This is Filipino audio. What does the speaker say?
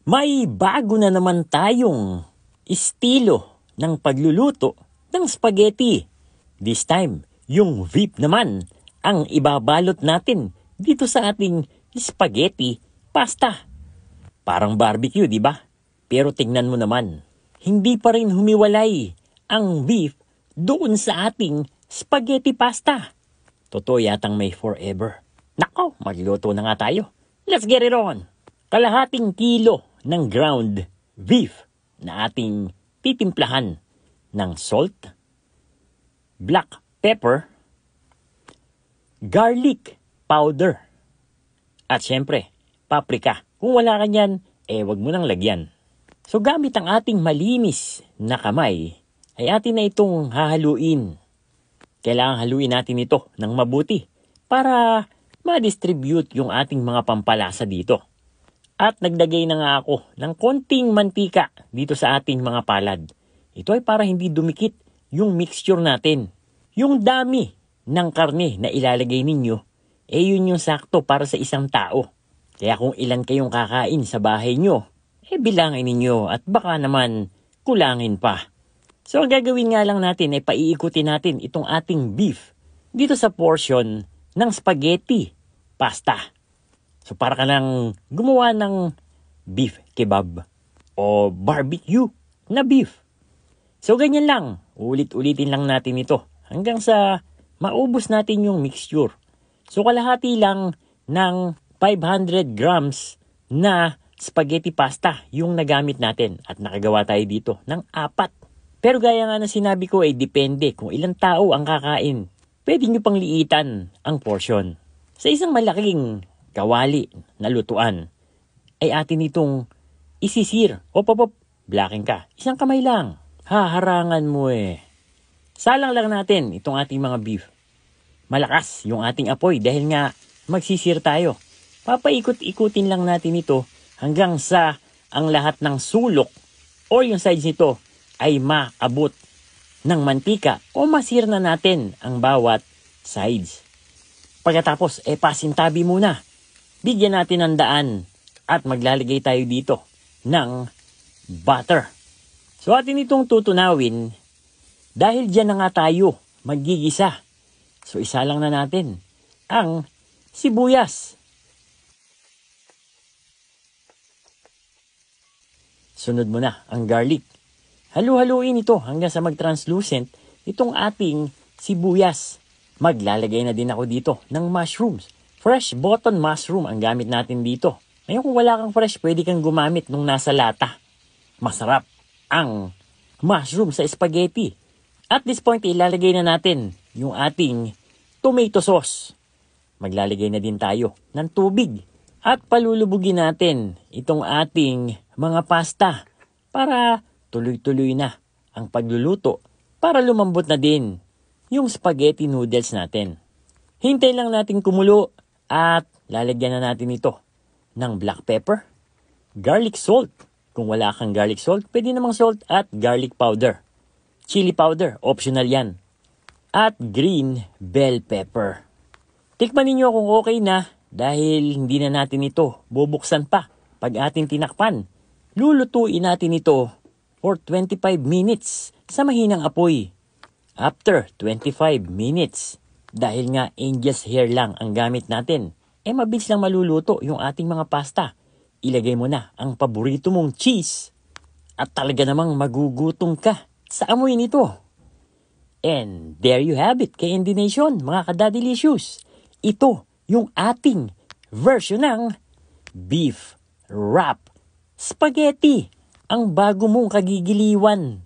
May bago na naman tayong estilo ng pagluluto ng spaghetti. This time, yung VIP naman ang ibabalot natin dito sa ating spaghetti pasta. Parang barbecue, di ba? Pero tingnan mo naman, hindi pa rin humiwalay ang beef doon sa ating spaghetti pasta. Totoo yatang may forever. Nako, magluto na nga tayo. Let's get it on! Kalahating kilo ng ground beef na ating titimplahan ng salt, black pepper, garlic powder, at syempre, paprika. Kung wala ka niyan, wag mo nang lagyan. So gamit ang ating malinis na kamay, ay atin na itong hahaluin. Kailangan haluin natin ito ng mabuti para ma-distribute yung ating mga pampalasa dito. At nagdagay na nga ako ng konting mantika dito sa ating mga palad. Ito ay para hindi dumikit yung mixture natin. Yung dami ng karne na ilalagay ninyo, yun yung sakto para sa isang tao. Kaya kung ilan kayong kakain sa bahay nyo, bilangin ninyo at baka naman kulangin pa. So ang gagawin nga lang natin ay paiikutin natin itong ating beef dito sa portion ng spaghetti pasta. So para ka lang gumawa ng beef kebab o barbecue na beef. So ganyan lang, ulit-ulitin lang natin ito hanggang sa maubos natin yung mixture. So kalahati lang ng 500 grams na spaghetti pasta yung nagamit natin at nakagawa tayo dito ng 4. Pero gaya nga na sinabi ko depende kung ilang tao ang kakain. Pwede nyo pang liitan ang portion. Sa isang malaking kawali na lutuan, ay atin itong isisir. Blacking ka. Isang kamay lang. Haharangan mo Salang lang natin itong ating mga beef. Malakas yung ating apoy dahil nga magsisir tayo. Papaikot-ikutin lang natin ito hanggang sa ang lahat ng sulok o yung sides nito ay maabot ng mantika o masir na natin ang bawat sides. Pagkatapos, pasintabi muna. Bigyan natin ng daan at maglalagay tayo dito ng butter. So atin itong tutunawin dahil dyan na nga tayo maggigisa. So isa lang na natin ang sibuyas. Sunod mo na ang garlic. Halu-haluin ito hanggang sa mag-translucent itong ating sibuyas. Maglalagay na din ako dito ng mushrooms. Fresh button mushroom ang gamit natin dito. Ngayon kung wala kang fresh, pwede kang gumamit nung nasa lata. Masarap ang mushroom sa spaghetti. At this point, ilalagay na natin yung ating tomato sauce. Maglalagay na din tayo ng tubig. At palulubugin natin itong ating mga pasta para tuloy-tuloy na ang pagluluto para lumambot na din yung spaghetti noodles natin. Hintay lang natin kumulo at lalagyan na natin ito ng black pepper, garlic salt. Kung wala kang garlic salt, pwede namang salt at garlic powder. Chili powder, optional yan. At green bell pepper. Tikman ninyo kung okay na dahil hindi na natin ito bubuksan pa pag ating tinakpan. Lulutuin natin ito for 25 minutes sa mahinang apoy. After 25 minutes, dahil nga angel's hair lang ang gamit natin, mabilis lang maluluto yung ating mga pasta. Ilagay mo na ang paborito mong cheese at talaga namang magugutom ka sa amoy nito. And there you have it, KND Nation, mga kadadilicious. Ito yung ating version ng beef wrap spaghetti. Ang bago mong kagigiliwan.